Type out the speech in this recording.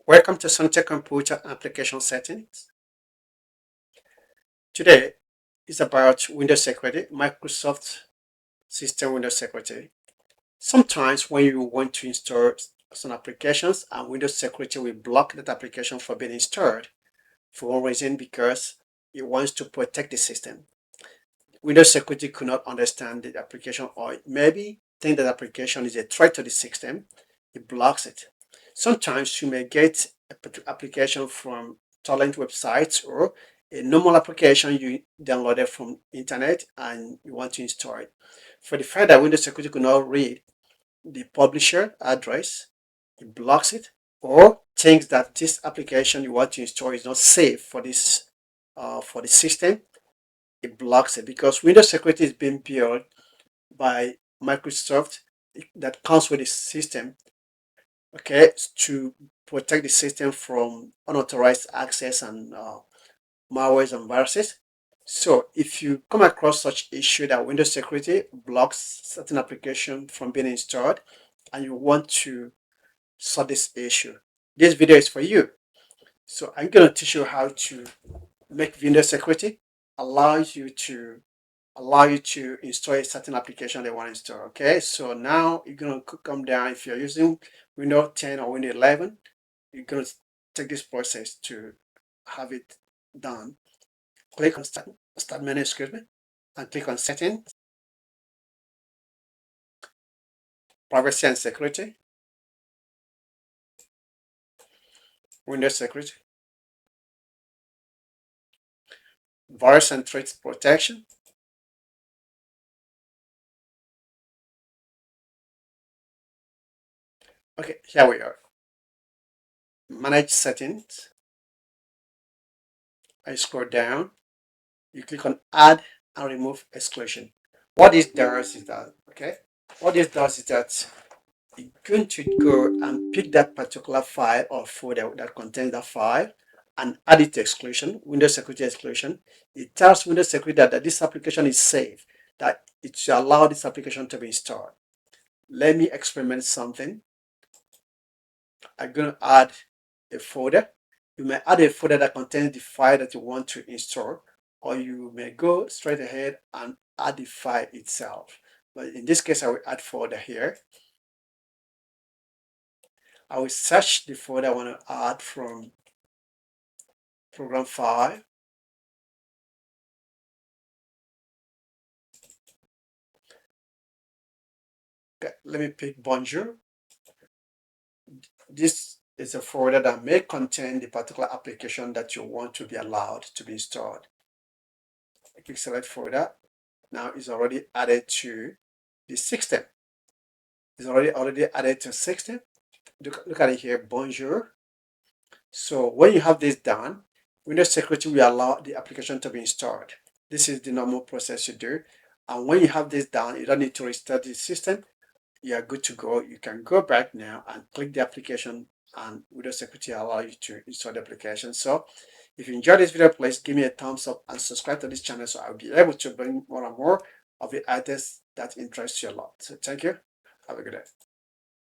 Welcome to Suntech Computer Application Settings. Today is about Windows Security, Microsoft System Windows Security. Sometimes when you want to install some applications and Windows Security will block that application from being installed for one reason, because it wants to protect the system. Windows Security could not understand the application, or maybe think that application is a threat to the system. It blocks it. Sometimes you may get an application from torrent websites or a normal application you downloaded from internet and you want to install it. For the fact that Windows Security could not read the publisher address, it blocks it, or thinks that this application you want to install is not safe for the system. It blocks it because Windows Security is being built by Microsoft that comes with the system, okay, to protect the system from unauthorized access and malwares and viruses. So if you come across such issue that Windows Security blocks certain application from being installed and you want to solve this issue, this video is for you. So I'm going to teach you how to make Windows Security allow you to install a certain application they want to install. Okay, so now you're going to come down. If you're using Windows 10 or Windows 11, you're going to take this process to have it done. Click on start menu, and click on settings, privacy and security, Windows security, virus and threat protection. Okay, here we are. Manage settings. I scroll down. You click on add and remove exclusion. What this does is that, you're going to go and pick that particular file or folder that contains that file and add it to exclusion, Windows Security Exclusion. It tells Windows Security that this application is safe, that it should allow this application to be installed. Let me experiment something. I'm going to add a folder. You may add a folder that contains the file that you want to install, or you may go straight ahead and add the file itself. But in this case, I will add folder here. I will search the folder I want to add from program file. Okay, let me pick Bonjour. This is a folder that may contain the particular application that you want to be allowed to be installed. I click select folder. Now it's already added to the system. It's already added to system. Look at it here, Bonjour. So when you have this done, Windows Security will allow the application to be installed. This is the normal process you do. And when you have this done, you don't need to restart the system. You are good to go. You can go back now and click the application, and Windows Security allow you to install the application. So if you enjoyed this video, please give me a thumbs up and subscribe to this channel so I'll be able to bring more and more of the items that interest you a lot. So thank you. Have a good day.